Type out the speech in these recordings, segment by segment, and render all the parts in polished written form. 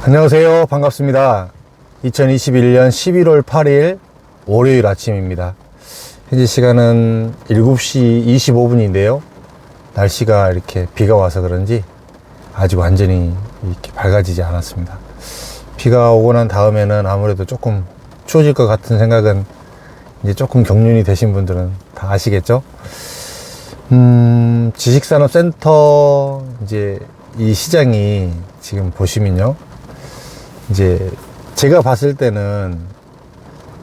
안녕하세요. 반갑습니다. 2021년 11월 8일 월요일 아침입니다. 현재 시간은 7시 25분인데요. 날씨가 이렇게 비가 와서 그런지 아직 완전히 이렇게 밝아지지 않았습니다. 비가 오고 난 다음에는 아무래도 조금 추워질 것 같은 생각은 이제 조금 경륜이 되신 분들은 다 아시겠죠? 지식산업센터 이제 이 시장이 지금 보시면요. 이제 제가 봤을 때는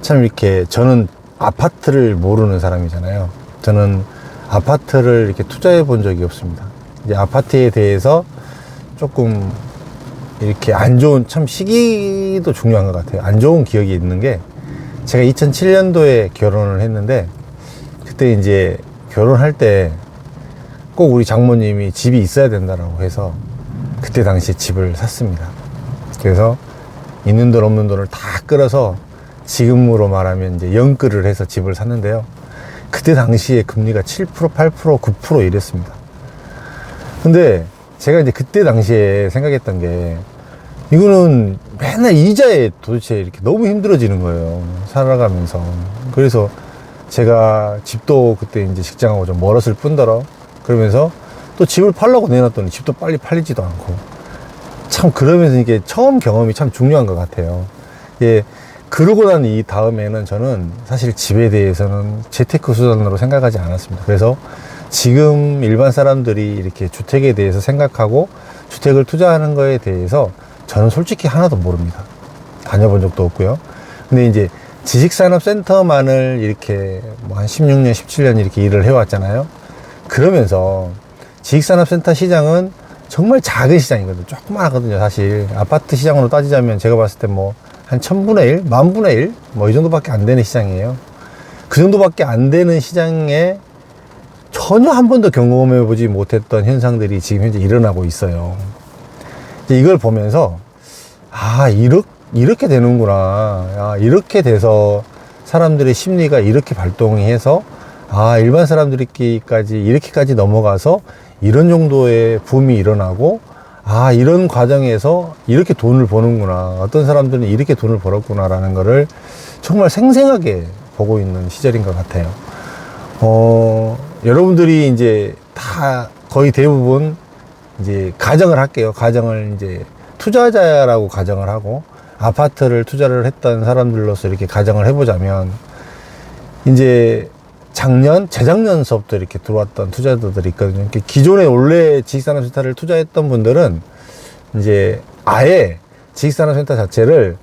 참 이렇게 저는 아파트를 모르는 사람이잖아요. 저는 아파트를 이렇게 투자해 본 적이 없습니다. 이제 아파트에 대해서 조금 이렇게 안 좋은, 참 시기도 중요한 것 같아요. 안 좋은 기억이 있는 게 제가 2007년도에 결혼을 했는데 그때 이제 결혼할 때 꼭 우리 장모님이 집이 있어야 된다라고 해서 그때 당시에 집을 샀습니다. 그래서 있는 돈 없는 돈을 다 끌어서 지금으로 말하면 이제 연끌을 해서 집을 샀는데요. 그때 당시에 금리가 7%, 8%, 9% 이랬습니다. 근데 제가 이제 그때 당시에 생각했던 게 이거는 맨날 이자에 도대체 이렇게 너무 힘들어지는 거예요. 살아가면서. 그래서 제가 집도 그때 이제 직장하고 좀 멀었을 뿐더러 그러면서 또 집을 팔려고 내놨더니 집도 빨리 팔리지도 않고 참 그러면서 이게 처음 경험이 참 중요한 것 같아요. 예, 그러고 난 이 다음에는 저는 사실 집에 대해서는 재테크 수단으로 생각하지 않았습니다. 그래서 지금 일반 사람들이 이렇게 주택에 대해서 생각하고 주택을 투자하는 거에 대해서 저는 솔직히 하나도 모릅니다. 다녀본 적도 없고요. 근데 이제 지식산업센터만을 이렇게 뭐 한 16년, 17년 이렇게 일을 해왔잖아요. 그러면서 지식산업센터 시장은 정말 작은 시장이거든요. 조그만하거든요, 사실. 아파트 시장으로 따지자면 제가 봤을 때 뭐 한 1000분의 1, 10,000분의 1? 뭐 이 정도밖에 안 되는 시장이에요. 그 정도밖에 안 되는 시장에 전혀 한 번도 경험해 보지 못했던 현상들이 지금 현재 일어나고 있어요. 이걸 보면서, 아, 이렇게 되는구나. 아, 이렇게 돼서 사람들의 심리가 이렇게 발동이 해서, 아, 일반 사람들끼리까지 이렇게까지 넘어가서 이런 정도의 붐이 일어나고, 아, 이런 과정에서 이렇게 돈을 버는구나. 어떤 사람들은 이렇게 돈을 벌었구나라는 거를 정말 생생하게 보고 있는 시절인 것 같아요. 여러분들이 이제 다 거의 대부분 이제 가정을 할게요. 가정을 이제 투자자라고 가정을 하고 아파트를 투자를 했던 사람들로서 이렇게 가정을 해보자면 이제 재작년서부터 이렇게 들어왔던 투자자들이 있거든요. 기존에 원래 지식산업센터를 투자했던 분들은 이제 아예 지식산업센터 자체를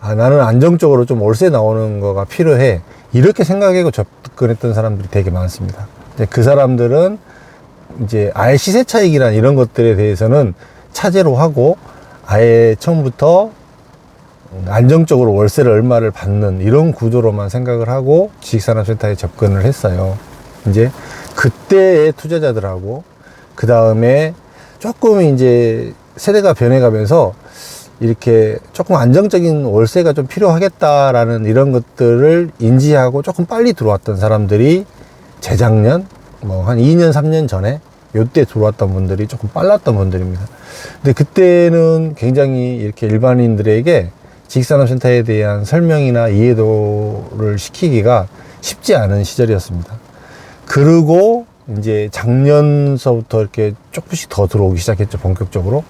나는 안정적으로 좀 월세 나오는 거가 필요해. 이렇게 생각하고 접근했던 사람들이 되게 많습니다. 이제 그 사람들은 이제 아예 시세 차익이란 이런 것들에 대해서는 차제로 하고 아예 처음부터 안정적으로 월세를 얼마를 받는 이런 구조로만 생각을 하고 지식산업센터에 접근을 했어요. 이제 그때의 투자자들하고 그 다음에 조금 이제 세대가 변해가면서 이렇게 조금 안정적인 월세가 좀 필요하겠다라는 이런 것들을 인지하고 조금 빨리 들어왔던 사람들이 재작년 뭐 한 2년 3년 전에 요때 들어왔던 분들이 조금 빨랐던 분들입니다. 근데 그때는 굉장히 이렇게 일반인들에게 지식산업센터에 대한 설명이나 이해도를 시키기가 쉽지 않은 시절이었습니다. 그리고 이제 작년서부터 이렇게 조금씩 더 들어오기 시작했죠. 본격적으로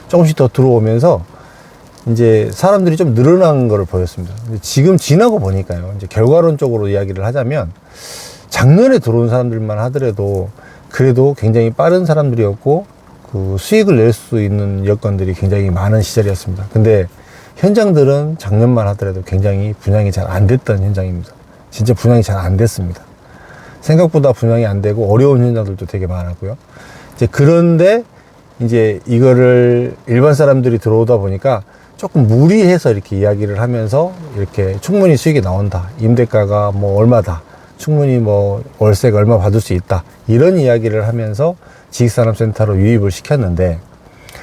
조금씩 더 들어오면서 이제 사람들이 좀 늘어난 거를 보였습니다. 지금 지나고 보니까요, 이제 결과론적으로 이야기를 하자면 작년에 들어온 사람들만 하더라도 그래도 굉장히 빠른 사람들이었고 그 수익을 낼 수 있는 여건들이 굉장히 많은 시절이었습니다. 근데 현장들은 작년만 하더라도 굉장히 분양이 잘 안 됐던 현장입니다. 진짜 분양이 잘 안 됐습니다. 생각보다 분양이 안 되고 어려운 현장들도 되게 많았고요. 이제 그런데 이제 이거를 일반 사람들이 들어오다 보니까 조금 무리해서 이렇게 이야기를 하면서 이렇게 충분히 수익이 나온다. 임대가가 뭐 얼마다. 충분히 뭐 월세가 얼마 받을 수 있다. 이런 이야기를 하면서 지식산업센터로 유입을 시켰는데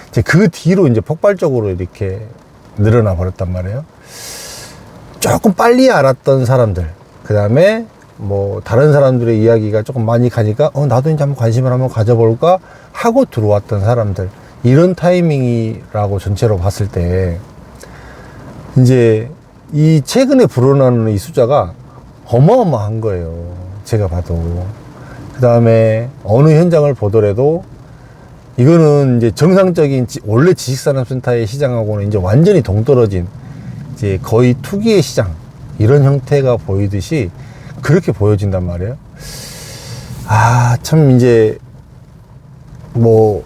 이제 그 뒤로 이제 폭발적으로 이렇게 늘어나 버렸단 말이에요. 조금 빨리 알았던 사람들, 그 다음에 뭐 다른 사람들의 이야기가 조금 많이 가니까 나도 이제 한번 관심을 한번 가져볼까 하고 들어왔던 사람들, 이런 타이밍이라고 전체로 봤을 때 이제 이 최근에 불어나는 이 숫자가 어마어마한 거예요. 제가 봐도. 그 다음에 어느 현장을 보더라도 이거는 이제 정상적인 원래 지식산업센터의 시장하고는 이제 완전히 동떨어진 이제 거의 투기의 시장 이런 형태가 보이듯이 그렇게 보여진단 말이에요. 참 이제 뭐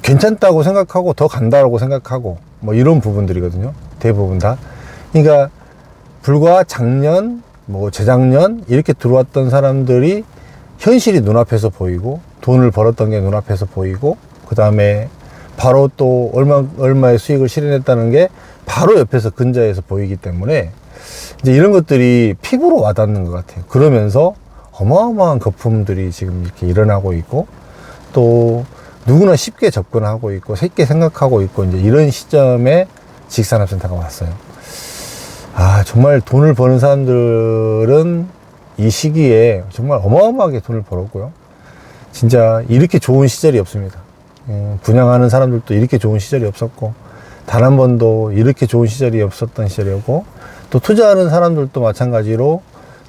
괜찮다고 생각하고 더 간다라고 생각하고 뭐 이런 부분들이거든요. 대부분 다. 그러니까 불과 작년 뭐 재작년 이렇게 들어왔던 사람들이 현실이 눈앞에서 보이고 돈을 벌었던 게 눈앞에서 보이고 그 다음에 바로 또 얼마의 수익을 실현했다는 게 바로 옆에서 근자에서 보이기 때문에 이제 이런 것들이 피부로 와닿는 것 같아요. 그러면서 어마어마한 거품들이 지금 이렇게 일어나고 있고 또 누구나 쉽게 접근하고 있고 쉽게 생각하고 있고 이제 이런 시점에 지식산업센터가 왔어요. 정말 돈을 버는 사람들은 이 시기에 정말 어마어마하게 돈을 벌었고요. 진짜 이렇게 좋은 시절이 없습니다. 분양하는 사람들도 이렇게 좋은 시절이 없었고 단 한 번도 이렇게 좋은 시절이 없었던 시절이었고 또 투자하는 사람들도 마찬가지로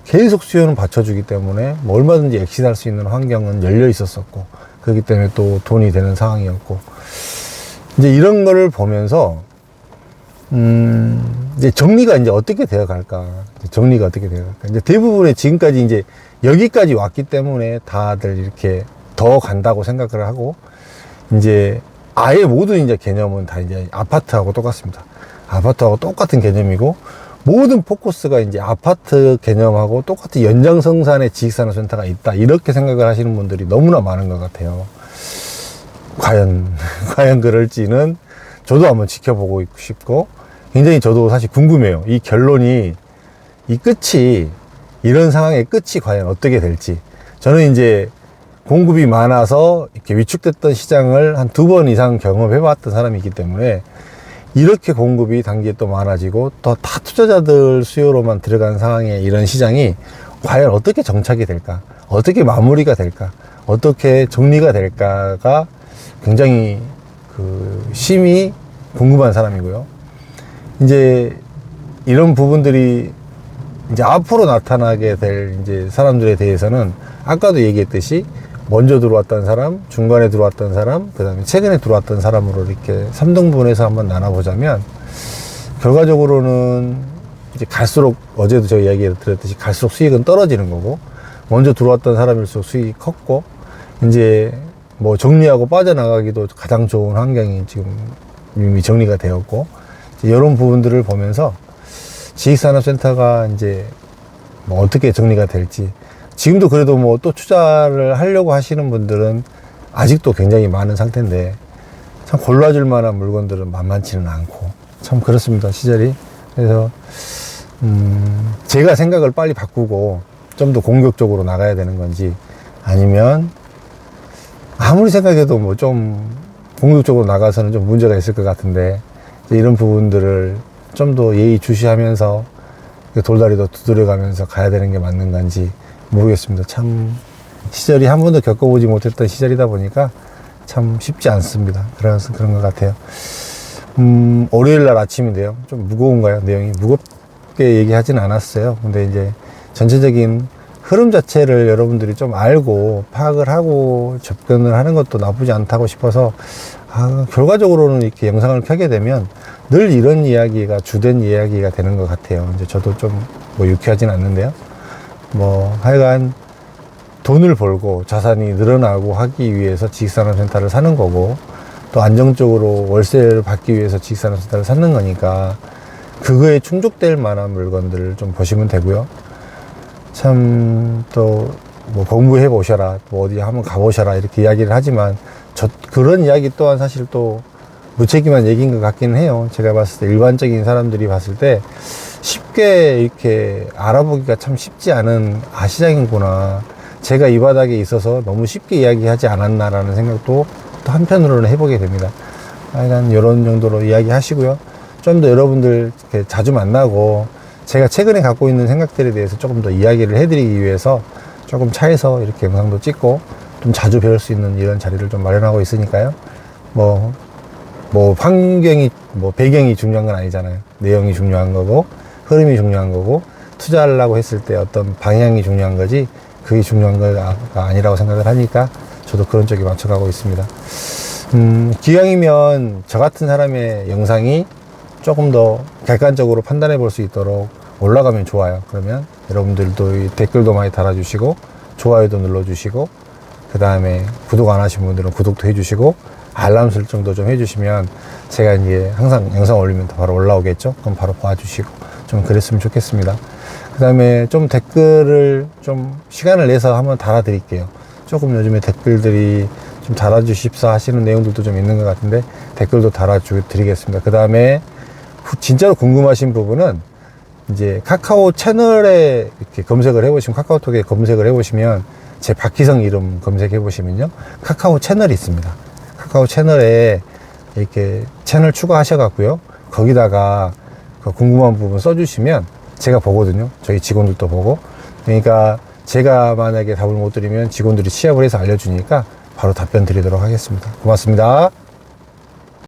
계속 수요는 받쳐주기 때문에 뭐 얼마든지 엑시트할 수 있는 환경은 열려 있었었고 그렇기 때문에 또 돈이 되는 상황이었고 이제 이런 거를 보면서 이제 정리가 이제 어떻게 되어 갈까? 정리가 어떻게 되어 갈까? 이제 대부분의 지금까지 이제 여기까지 왔기 때문에 다들 이렇게 더 간다고 생각을 하고 이제 아예 모든 이제 개념은 다 이제 아파트하고 똑같습니다. 아파트하고 똑같은 개념이고 모든 포커스가 이제 아파트 개념하고 똑같은 연장성산의 지식산업센터가 있다. 이렇게 생각을 하시는 분들이 너무나 많은 것 같아요. 과연 그럴지는 저도 한번 지켜보고 싶고 굉장히 저도 사실 궁금해요. 이 결론이, 이 끝이, 이런 상황의 끝이 과연 어떻게 될지. 저는 이제 공급이 많아서 이렇게 위축됐던 시장을 한 2번 이상 경험해 봤던 사람이기 때문에 이렇게 공급이 단기에 또 많아지고 또 다 투자자들 수요로만 들어간 상황에 이런 시장이 과연 어떻게 정착이 될까? 어떻게 마무리가 될까? 어떻게 정리가 될까가 굉장히 심히 궁금한 사람이고요. 이제 이런 부분들이 이제 앞으로 나타나게 될 이제 사람들에 대해서는 아까도 얘기했듯이 먼저 들어왔던 사람, 중간에 들어왔던 사람, 그 다음에 최근에 들어왔던 사람으로 이렇게 3등분해서 한번 나눠보자면 결과적으로는 이제 갈수록 어제도 제가 이야기 드렸듯이 갈수록 수익은 떨어지는 거고 먼저 들어왔던 사람일수록 수익이 컸고 이제 뭐 정리하고 빠져나가기도 가장 좋은 환경이 지금 이미 정리가 되었고 이런 부분들을 보면서 지식산업센터가 이제 뭐 어떻게 정리가 될지 지금도 그래도 뭐 또 투자를 하려고 하시는 분들은 아직도 굉장히 많은 상태인데 참 골라줄 만한 물건들은 만만치는 않고 참 그렇습니다 시절이. 그래서 제가 생각을 빨리 바꾸고 좀 더 공격적으로 나가야 되는 건지 아니면 아무리 생각해도 뭐 좀 공격적으로 나가서는 좀 문제가 있을 것 같은데 이런 부분들을 좀 더 예의주시하면서 돌다리도 두드려가면서 가야 되는 게 맞는 건지 모르겠습니다. 참 시절이 한 번도 겪어보지 못했던 시절이다 보니까 참 쉽지 않습니다. 그래서 그런 것 같아요. 월요일 날 아침인데요. 좀 무거운가요? 내용이 무겁게 얘기하진 않았어요. 근데 이제 전체적인 흐름 자체를 여러분들이 좀 알고 파악을 하고 접근을 하는 것도 나쁘지 않다고 싶어서 결과적으로는 이렇게 영상을 켜게 되면 늘 이런 이야기가 주된 이야기가 되는 것 같아요. 이제 저도 좀 뭐 유쾌하진 않는데요. 뭐 하여간 돈을 벌고 자산이 늘어나고 하기 위해서 지식산업센터를 사는 거고 또 안정적으로 월세를 받기 위해서 지식산업센터를 사는 거니까 그거에 충족될 만한 물건들을 좀 보시면 되고요. 참 또 뭐 공부해 보셔라, 뭐 어디 한번 가보셔라 이렇게 이야기를 하지만 그런 이야기 또한 사실 또 무책임한 얘기인 것 같기는 해요. 제가 봤을 때 일반적인 사람들이 봤을 때 쉽게 이렇게 알아보기가 참 쉽지 않은 시장이구나. 제가 이 바닥에 있어서 너무 쉽게 이야기하지 않았나라는 생각도 또 한편으로는 해보게 됩니다. 하여간 이런 정도로 이야기 하시고요. 좀 더 여러분들 이렇게 자주 만나고 제가 최근에 갖고 있는 생각들에 대해서 조금 더 이야기를 해드리기 위해서 조금 차에서 이렇게 영상도 찍고 좀 자주 배울 수 있는 이런 자리를 좀 마련하고 있으니까요. 뭐 환경이, 배경이 중요한 건 아니잖아요. 내용이 중요한 거고, 흐름이 중요한 거고, 투자하려고 했을 때 어떤 방향이 중요한 거지, 그게 중요한 거가 아니라고 생각을 하니까, 저도 그런 쪽에 맞춰가고 있습니다. 기왕이면 저 같은 사람의 영상이 조금 더 객관적으로 판단해 볼 수 있도록 올라가면 좋아요. 그러면 여러분들도 이 댓글도 많이 달아주시고, 좋아요도 눌러주시고, 그 다음에 구독 안 하신 분들은 구독도 해주시고, 알람 설정도 좀 해주시면 제가 이제 항상 영상 올리면 바로 올라오겠죠? 그럼 바로 봐주시고 좀 그랬으면 좋겠습니다. 그 다음에 좀 댓글을 좀 시간을 내서 한번 달아드릴게요. 조금 요즘에 댓글들이 좀 달아주십사 하시는 내용들도 좀 있는 것 같은데 댓글도 달아드리겠습니다. 그 다음에 진짜로 궁금하신 부분은 이제 카카오 채널에 이렇게 검색을 해보시면, 카카오톡에 검색을 해보시면 제 박희성 이름 검색해 보시면요, 카카오 채널이 있습니다. 카카오 채널에 이렇게 채널 추가하셔갖고요, 거기다가 그 궁금한 부분 써주시면 제가 보거든요. 저희 직원들도 보고. 그러니까 제가 만약에 답을 못 드리면 직원들이 취합을 해서 알려주니까 바로 답변 드리도록 하겠습니다. 고맙습니다.